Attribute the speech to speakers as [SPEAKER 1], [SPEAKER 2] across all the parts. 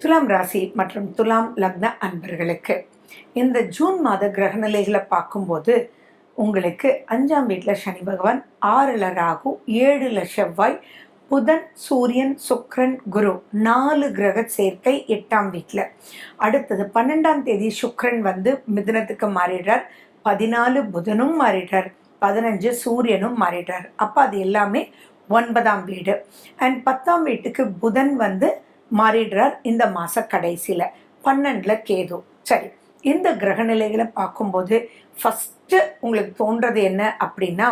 [SPEAKER 1] துலாம் ராசி மற்றும் துலாம் லக்ன அன்பர்களுக்கு இந்த ஜூன் மாத கிரகநிலைகளை பார்க்கும்போது உங்களுக்கு 5ஆம் வீட்டில் சனி பகவான், 6ல் ராகு, 7ல் செவ்வாய், புதன், சூரியன், சுக்கிரன், குரு 4 கிரக சேர்க்கை 8ஆம் வீட்டில். அடுத்தது 12ஆம் தேதி சுக்கிரன் வந்து மிதுனத்துக்கு மாறிடுறார், 14 புதனும் மாறிடுறார், 15 சூரியனும் மாறிடுறார். அப்போ அது எல்லாமே 9ஆம் வீடு. அண்ட் 10ஆம் வீட்டுக்கு புதன் வந்து மாறிடுறார் இந்த மாத கடைசியில், 12ல் கேது. சரி, இந்த கிரகநிலைகளை பார்க்கும்போது ஃபஸ்ட்டு உங்களுக்கு தோன்றது என்ன அப்படின்னா,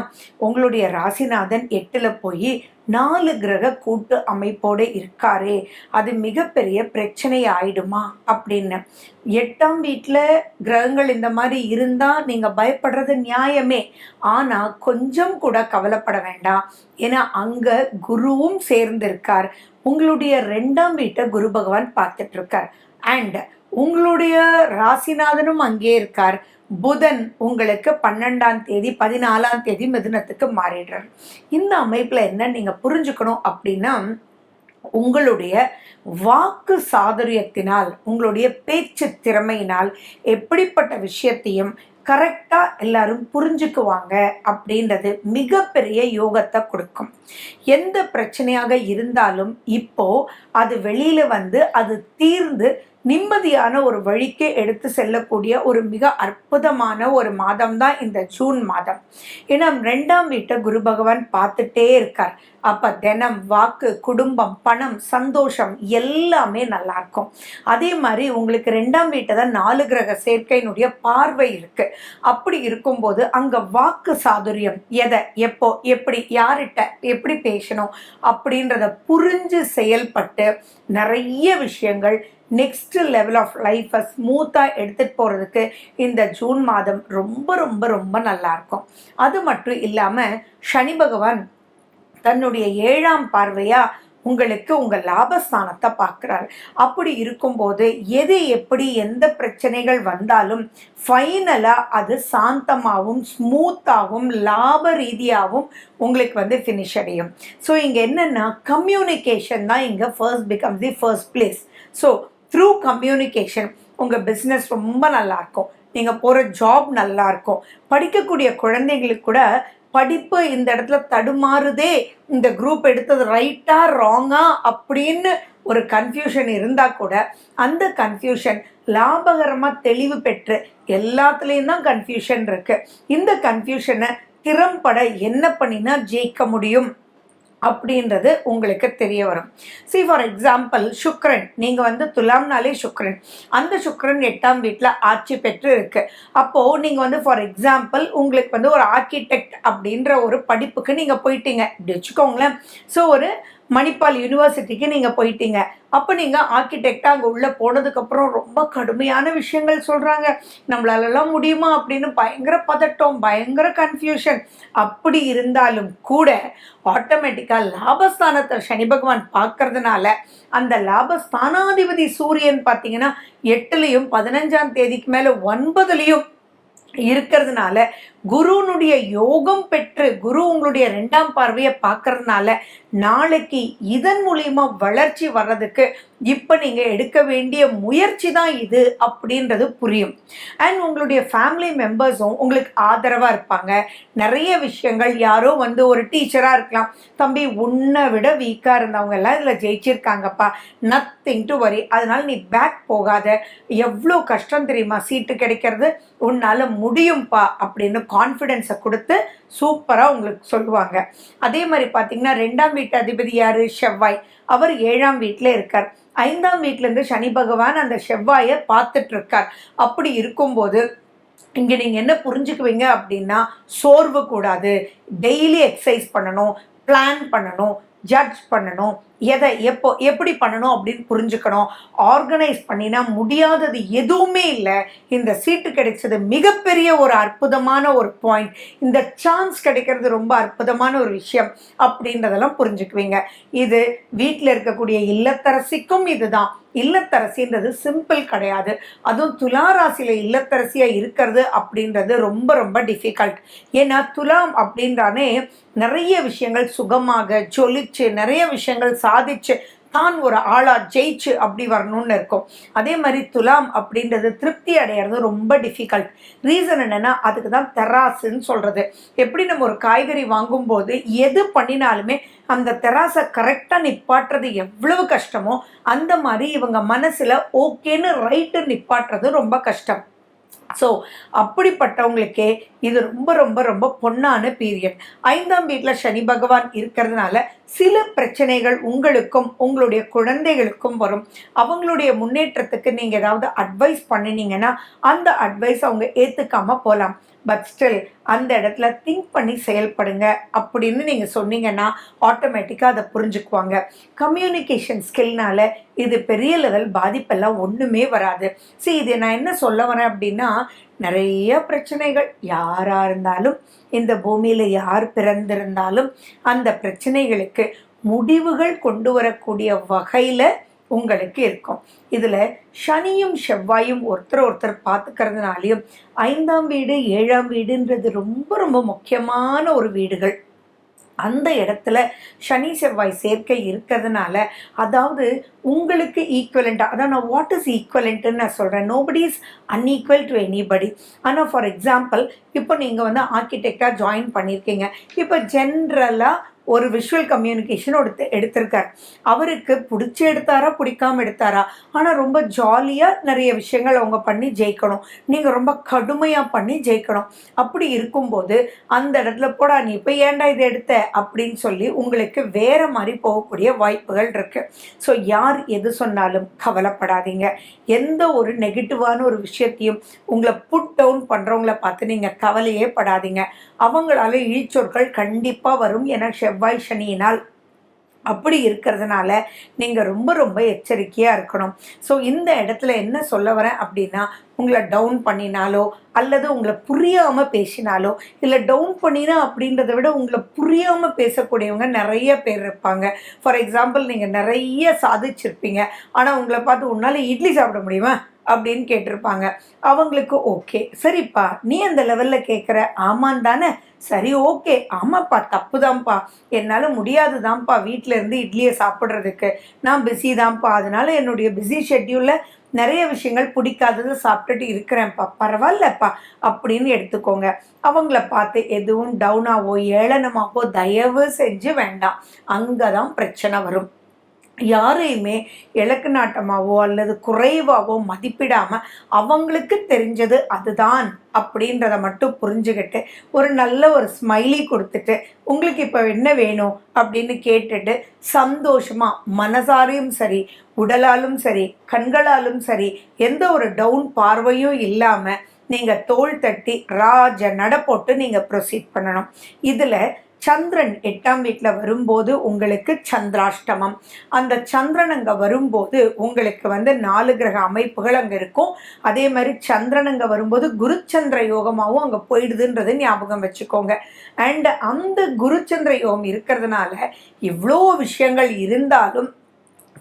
[SPEAKER 1] உங்களுடைய ராசிநாதன் 8ல் போய் 4 கிரக கூட்டு அமைப்போடு இருக்காரே, அது மிகப்பெரிய பிரச்சனை ஆயிடுமா அப்படின்னு. 8ஆம் வீட்டில் கிரகங்கள் இந்த மாதிரி இருந்தால் நீங்கள் பயப்படுறது நியாயமே. ஆனால் கொஞ்சம் கூட கவலைப்பட வேண்டாம். ஏன்னா அங்கே குருவும் சேர்ந்திருக்கார். உங்களுடைய 2ஆம் வீட்டை குரு பகவான் பார்த்துட்டு இருக்கார். அண்ட் உங்களுடைய ராசிநாதனும் அங்கே இருக்கார். புதன் உங்களுக்கு 12ஆம் தேதி 14ஆம் தேதி மிதுனத்துக்கு மாறிடுறார். இந்த அமைப்பில் என்ன நீங்கள் புரிஞ்சுக்கணும் அப்படின்னா, உங்களுடைய வாக்கு சாதுரியத்தினால், உங்களுடைய பேச்சு திறமையினால் எப்படிப்பட்ட விஷயத்தையும் கரெக்டாக எல்லாரும் புரிஞ்சுக்குவாங்க அப்படின்றது மிகப்பெரிய யோகத்தை கொடுக்கும். எந்த பிரச்சனையாக இருந்தாலும் இப்போ அது வெளியில் வந்து அது தீர்ந்து நிம்மதியான ஒரு வழிக்கு எடுத்து செல்லக்கூடிய ஒரு மிக அற்புதமான ஒரு மாதம் தான் இந்த ஜூன் மாதம். ஏன்னா 2ஆம் வீட்டை குரு பகவான் பார்த்துட்டே இருக்கார். அப்போ தினம் வாக்கு, குடும்பம், பணம், சந்தோஷம் எல்லாமே நல்லா இருக்கும். அதே மாதிரி உங்களுக்கு 2ஆம் வீட்டை தான் 4 கிரக சேர்க்கையினுடைய பார்வை இருக்கு. அப்படி இருக்கும்போது அங்கே வாக்கு சாதுரியம், எதை எப்போ எப்படி யார்கிட்ட எப்படி பேசணும் அப்படின்றத புரிஞ்சு செயல்பட்டு நிறைய விஷயங்கள் நெக்ஸ்ட் லெவல் ஆஃப் லைஃப்பை ஸ்மூத்தாக எடுத்துகிட்டு போகிறதுக்கு இந்த ஜூன் மாதம் ரொம்ப ரொம்ப ரொம்ப நல்லாயிருக்கும். அது மட்டும் இல்லாமல் சனி பகவான் தன்னுடைய 7ஆம் பார்வையாக உங்களுக்கு உங்கள் லாபஸ்தானத்தை பார்க்குறாரு. அப்படி இருக்கும்போது எது எப்படி எந்த பிரச்சனைகள் வந்தாலும் ஃபைனலாக அது சாந்தமாகவும் ஸ்மூத்தாகவும் லாப ரீதியாகவும் உங்களுக்கு வந்து ஃபினிஷ் அடையும். ஸோ இங்கே என்னென்னா கம்யூனிகேஷன் தான் இங்கே first becomes the first place. So through communication உங்கள் பிஸ்னஸ் ரொம்ப நல்லாயிருக்கும், நீங்கள் போகிற ஜாப் நல்லாயிருக்கும். படிக்கக்கூடிய குழந்தைங்களுக்கு கூட படிப்பு இந்த இடத்துல தடுமாறுதே, இந்த குரூப் எடுத்தது ரைட்டா ராங்கா அப்படின்னு ஒரு கன்ஃபியூஷன் இருந்தால் கூட அந்த கன்ஃபியூஷன் லாபகரமாக தெளிவு பெற்று, எல்லாத்துலேயும் தான் கன்ஃபியூஷன் இருக்குது, இந்த கன்ஃபியூஷனை திறம்பட என்ன பண்ணினா ஜெயிக்க முடியும் அப்படின்றது உங்களுக்கு தெரிய வரும். சி ஃபார் எக்ஸாம்பிள் சுக்ரன், நீங்கள் வந்து துலாம்னாலே சுக்ரன், அந்த சுக்ரன் 8ஆம் வீட்டில் ஆட்சி பெற்று இருக்கு. அப்போது நீங்கள் வந்து ஃபார் எக்ஸாம்பிள் உங்களுக்கு வந்து ஒரு ஆர்கிடெக்ட் அப்படின்ற ஒரு படிப்புக்கு நீங்கள் போயிட்டீங்க இப்படி வச்சுக்கோங்களேன். ஸோ ஒரு மணிப்பால் யூனிவர்சிட்டிக்கு நீங்கள் போயிட்டீங்க. அப்போ நீங்கள் ஆர்கிடெக்டாக அங்கே உள்ளே போனதுக்கப்புறம் ரொம்ப கடுமையான விஷயங்கள் சொல்கிறாங்க, நம்மளாலலாம் முடியுமா அப்படின்னு பயங்கர பதட்டம், பயங்கர கன்ஃபியூஷன். அப்படி இருந்தாலும் கூட ஆட்டோமேட்டிக்காக லாபஸ்தானத்தை சனி பகவான் பார்க்கறதுனால அந்த லாபஸ்தானாதிபதி சூரியன் பார்த்தீங்கன்னா 8லையும் 15ஆம் தேதிக்கு மேலே 9லையும் இருக்கிறதுனால குருனுடைய யோகம் பெற்று குரு உங்களுடைய 2ஆம் பார்வையை பார்க்கறதுனால நாளைக்கு இதன் மூலியமா வளர்ச்சி வர்றதுக்கு இப்போ நீங்கள் எடுக்க வேண்டிய முயற்சி தான் இது அப்படின்றது புரியும். அண்ட் உங்களுடைய ஃபேமிலி மெம்பர்ஸும் உங்களுக்கு ஆதரவாக இருப்பாங்க. நிறைய விஷயங்கள், யாரோ வந்து ஒரு டீச்சராக இருக்கலாம், தம்பி உன்னை விட வீக்காக இருந்தவங்க எல்லாம் இதில் ஜெயிச்சிருக்காங்கப்பா, நத்திங் டு வரி, அதனால நீ பேக் போகாத, எவ்வளோ கஷ்டம் தெரியுமா சீட்டு கிடைக்கிறது, உன்னால் முடியும்ப்பா அப்படின்னு கான்ஃபிடென்ஸை கொடுத்து சூப்பராக உங்களுக்கு சொல்லுவாங்க. அதே மாதிரி பார்த்தீங்கன்னா 2ஆம் வீட்டு அதிபதி யார்? செவ்வாய். அவர் 7ஆம் வீட்டில் இருக்கார். 5ஆம் வீட்டிலேருந்து சனி பகவான் அந்த செவ்வாயை பார்த்துட்டு இருக்கார். அப்படி இருக்கும்போது இங்கே நீங்கள் என்ன புரிஞ்சுக்குவீங்க அப்படின்னா, சோர்வு கூடாது, டெய்லி எக்ஸசைஸ் பண்ணணும், பிளான் பண்ணணும், ஜட்ஜ் பண்ணணும், எதை எப்போ எப்படி பண்ணணும் அப்படின்னு புரிஞ்சுக்கணும். ஆர்கனைஸ் பண்ணினா முடியாதது எதுவுமே இல்லை. இந்த சீட்டு கிடைச்சது மிகப்பெரிய ஒரு அற்புதமான ஒரு பாயிண்ட், இந்த சான்ஸ் கிடைக்கிறது ரொம்ப அற்புதமான ஒரு விஷயம் அப்படின்றதெல்லாம் புரிஞ்சுக்குவீங்க. இது வீட்டில் இருக்கக்கூடிய இல்லத்தரசிக்கும் இதுதான். இல்லத்தரசின்றது சிம்பிள் கிடையாது. அதுவும் துலா ராசியில் இல்லத்தரசியாக இருக்கிறது அப்படின்றது ரொம்ப ரொம்ப டிஃபிகல்ட். ஏன்னா துலாம் அப்படின்றானே நிறைய விஷயங்கள் சுகமாக ஜொலிச்சு நிறைய விஷயங்கள் சாதிச்சு தான் ஒரு ஆளா ஜெயிச்சு அப்படி வரணும்னு இருக்கும். அதே மாதிரி துலாம் அப்படின்றது திருப்தி அடையிறது ரொம்ப டிஃபிகல்ட். ரீசன் என்னன்னா, அதுக்கு தான் தெராசுன்னு சொல்றது. எப்படி நம்ம ஒரு காய்கறி வாங்கும்போது எது பண்ணினாலுமே அந்த தெராசை கரெக்டாக நிப்பாட்டுறது எவ்வளவு கஷ்டமோ, அந்த மாதிரி இவங்க மனசுல ஓகேன்னு ரைட்டு நிப்பாட்டுறது ரொம்ப கஷ்டம். ஸோ அப்படிப்பட்டவங்களுக்கே இது ரொம்ப ரொம்ப ரொம்ப பொன்னான பீரியட். 5ஆம் வீட்டில் சனி பகவான் இருக்கிறதுனால சில பிரச்சனைகள் உங்களுக்கும் உங்களுடைய குழந்தைகளுக்கும் வரும். அவங்களுடைய முன்னேற்றத்துக்கு நீங்கள் ஏதாவது அட்வைஸ் பண்ணினீங்கன்னா அந்த அட்வைஸ் அவங்க ஏற்றுக்காம போகலாம். பட் ஸ்டில் அந்த இடத்துல திங்க் பண்ணி செயல்படுங்க அப்படின்னு நீங்கள் சொன்னீங்கன்னா ஆட்டோமேட்டிக்காக அதை புரிஞ்சுக்குவாங்க. கம்யூனிகேஷன் ஸ்கில்னால இது பெரிய லெவல் பாதிப்பெல்லாம் ஒன்றுமே வராது. சரி, இது நான் என்ன சொல்ல வரேன் அப்படின்னா, நிறைய பிரச்சனைகள் யாராக இருந்தாலும், இந்த பூமியில் யார் பிறந்திருந்தாலும் அந்த பிரச்சனைகளுக்கு முடிவுகள் கொண்டு வரக்கூடிய வகையில் உங்களுக்கு இருக்கும். இதில் சனியும் செவ்வாயும் ஒருத்தர் பார்த்துக்கிறதுனாலையும் 5ஆம் வீடு 7ஆம் வீடுன்றது ரொம்ப ரொம்ப முக்கியமான ஒரு வீடுகள். அந்த இடத்துல சனி செவ்வாய் சேர்க்கை இருக்கிறதுனால, அதாவது உங்களுக்கு ஈக்குவலண்ட்டாக, அதான் நான் வாட் இஸ் ஈக்குவலண்ட்டுன்னு நான் சொல்கிறேன். Nobody is unequal to anybody. ஆனால் ஃபார் எக்ஸாம்பிள், இப்போ நீங்கள் வந்து ஆர்கிடெக்டாக ஜாயின் பண்ணியிருக்கீங்க. இப்போ ஜென்ரலாக ஒரு விஷுவல் கம்யூனிகேஷன் எடுத்திருக்கார். அவருக்கு பிடிச்சி எடுத்தாரா பிடிக்காம எடுத்தாரா, ஆனால் ரொம்ப ஜாலியாக நிறைய விஷயங்கள் அவங்க பண்ணி ஜெயிக்கணும். நீங்கள் ரொம்ப கடுமையாக பண்ணி ஜெயிக்கணும். அப்படி இருக்கும்போது அந்த இடத்துல போடா நீ இப்போ ஏன்டா இதை எடுத்த அப்படின்னு சொல்லி உங்களுக்கு வேற மாதிரி போகக்கூடிய வாய்ப்புகள் இருக்கு. ஸோ யார் எது சொன்னாலும் கவலைப்படாதீங்க. எந்த ஒரு நெகட்டிவான ஒரு விஷயத்தையும் உங்களை புட் டவுன் பண்ணுறவங்கள பார்த்து நீங்கள் கவலையே படாதீங்க. அவங்களால இழிச்சொற்கள் கண்டிப்பாக வரும். ஏன்னா செவ்வாய் சனியினால் அப்படி இருக்கிறதுனால நீங்கள் ரொம்ப ரொம்ப எச்சரிக்கையாக இருக்கணும். ஸோ இந்த இடத்துல என்ன சொல்ல வரேன் அப்படின்னா, உங்களை டவுன் பண்ணினாலோ அல்லது உங்களை புரியாமல் பேசினாலோ, இல்லை டவுன் பண்ணினா அப்படின்றத விட உங்களை புரியாமல் பேசக்கூடியவங்க நிறைய பேர் இருப்பாங்க. ஃபார் எக்ஸாம்பிள், நீங்கள் நிறைய சாதிச்சிருப்பீங்க, ஆனால் உங்களை பார்த்து உன்னால் இட்லி சாப்பிட முடியுமா அப்படின்னு கேட்டிருப்பாங்க. அவங்களுக்கு ஓகே, சரிப்பா நீ அந்த லெவலில் கேட்குற, ஆமான் தானே, சரி ஓகே, ஆமாப்பா தப்பு தான்ப்பா, என்னால் முடியாது தான்ப்பா வீட்டில் இருந்து இட்லியை சாப்பிட்றதுக்கு, நான் பிஸி தான்ப்பா, அதனால என்னுடைய பிஸி ஷெட்யூலில் நிறைய விஷயங்கள் பிடிக்காததை சாப்பிட்டுட்டு இருக்கிறேன்ப்பா, பரவாயில்லப்பா அப்படின்னு எடுத்துக்கோங்க. அவங்கள பார்த்து எதுவும் டவுனாவோ ஏளனமாவோ தயவு செஞ்சு வேண்டாம். அங்கே தான் பிரச்சனை வரும். யாரையுமே இலக்கு நாட்டமாவோ அல்லது குறைவாவோ மதிப்பிடாமல் அவங்களுக்கு தெரிஞ்சது அதுதான் அப்படின்றத மட்டும் புரிஞ்சுக்கிட்டு ஒரு நல்ல ஒரு ஸ்மைலி கொடுத்துட்டு உங்களுக்கு இப்போ என்ன வேணும் அப்படின்னு கேட்டுட்டு சந்தோஷமாக மனசாரையும் சரி உடலாலும் சரி கண்களாலும் சரி எந்த ஒரு டவுன் பார்வையும் இல்லாமல் நீங்கள் தோள் தட்டி ராஜ நட போட்டு நீங்கள் ப்ரொசீட் பண்ணணும். இதில் சந்திரன் 8ஆம் வீட்டில் வரும்போது உங்களுக்கு சந்திராஷ்டமம். அந்த சந்திரன் அங்கே வரும்போது உங்களுக்கு வந்து 4 கிரக அமைப்புகள் அங்கே இருக்கும். அதே மாதிரி சந்திரன் அங்கே வரும்போது குருச்சந்திர யோகமாகவும் அங்கே போயிடுதுன்றது ஞாபகம் வச்சுக்கோங்க. அண்ட் அந்த குருச்சந்திர யோகம் இருக்கிறதுனால இவ்வளோ விஷயங்கள் இருந்தாலும்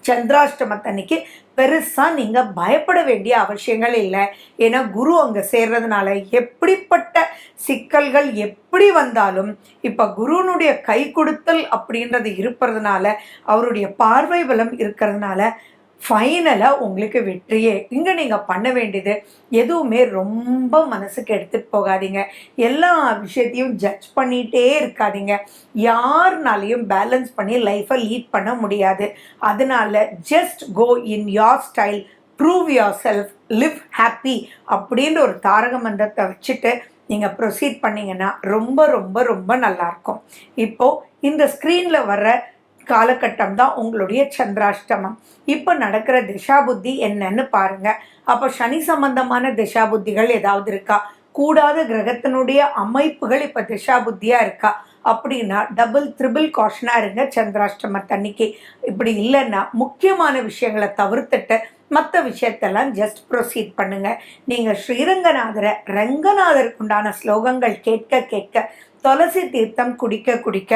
[SPEAKER 1] சந்திராஷ்டமத்தன்னைக்கு பெருசாக நீங்கள் பயப்பட வேண்டிய அவசியங்கள் இல்லை. ஏன்னா குரு அங்கே சேர்றதுனால எப்படிப்பட்ட சிக்கல்கள் எப்படி வந்தாலும் இப்போ குருனுடைய கை கொடுத்தல் அப்படின்றது இருப்பதுனால அவருடைய பார்வை பலம் இருக்கிறதுனால ஃபைனலாக உங்களுக்கு வெற்றியே. இங்கே நீங்கள் பண்ண வேண்டியது எதுவுமே ரொம்ப மனசுக்கு எடுத்துகிட்டு போகாதீங்க. எல்லா விஷயத்தையும் ஜட்ஜ் பண்ணிகிட்டே இருக்காதீங்க. யாருனாலையும் பேலன்ஸ் பண்ணி லைஃப்பை லீட் பண்ண முடியாது. அதனால just go in your style, prove yourself, live happy அப்படின்ற ஒரு தாரக மந்திரத்தை வச்சுட்டு நீங்கள் ப்ரொசீட் பண்ணிங்கன்னா ரொம்ப ரொம்ப ரொம்ப நல்லாயிருக்கும். இப்போது இந்த ஸ்க்ரீனில் வர்ற காலகட்டம் தான் உங்களுடைய சந்திராஷ்டமம். இப்போ நடக்கிற திசாபுத்தி என்னன்னு பாருங்க. அப்போ சனி சம்பந்தமான திசாபுத்திகள் ஏதாவது இருக்கா, கூடாத கிரகத்தினுடைய அமைப்புகள் இப்போ திசாபுத்தியாக இருக்கா அப்படின்னா டபுள் ட்ரிபிள் காஷனாக இருங்க சந்திராஷ்டமத்தன்னைக்கு. இப்படி இல்லைன்னா முக்கியமான விஷயங்களை தவிர்த்துட்டு மற்ற விஷயத்தெல்லாம் ஜஸ்ட் ப்ரொசீட் பண்ணுங்க. நீங்கள் ஸ்ரீரங்கநாதரை ரங்கநாதருக்கு உண்டான ஸ்லோகங்கள் கேட்க கேட்க துளசி தீர்த்தம் குடிக்க குடிக்க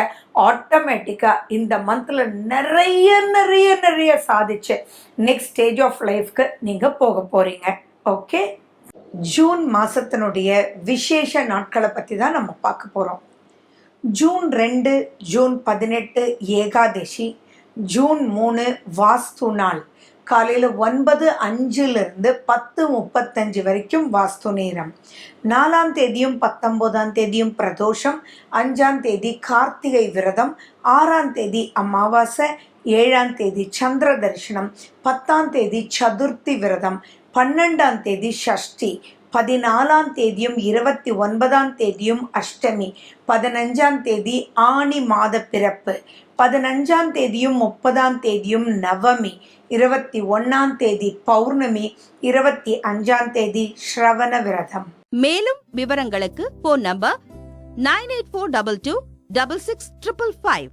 [SPEAKER 1] ஆட்டோமேட்டிக்காக இந்த மந்தில் நிறைய நிறைய நிறைய சாதிச்சு நெக்ஸ்ட் ஸ்டேஜ் ஆஃப் லைஃப்க்கு நீங்கள் போக போகிறீங்க. ஓகே, ஜூன் மாதத்தினுடைய விசேஷ நாட்களை பற்றி தான் நம்ம பார்க்க போகிறோம். ஜூன் 2, ஜூன் 18 ஏகாதசி, ஜூன் 3 வாஸ்து நாள். காலையில் 9:05 10:35 வரைக்கும் வாஸ்து நேரம். 4ஆம் தேதியும் 19ஆம் தேதியும் பிரதோஷம். 5ஆம் தேதி கார்த்திகை விரதம். 6ஆம் தேதி அமாவாசை. 7ஆம் தேதி சந்திர தரிசனம். 10ஆம் தேதி சதுர்த்தி விரதம். 12ஆம் தேதி ஷஷ்டி. 14ஆம் தேதியும் 29ஆம் தேதியும் அஷ்டமி. 15ஆம் தேதி ஆனி மாத பிறப்பு. 15ஆம் தேதியும் 30ஆம் தேதியும் நவமி. 21ஆம் தேதி பௌர்ணமி. 25ஆம் தேதி ஸ்ரவண விரதம்.
[SPEAKER 2] மேலும் விவரங்களுக்கு போன் நம்பர் 9842266555.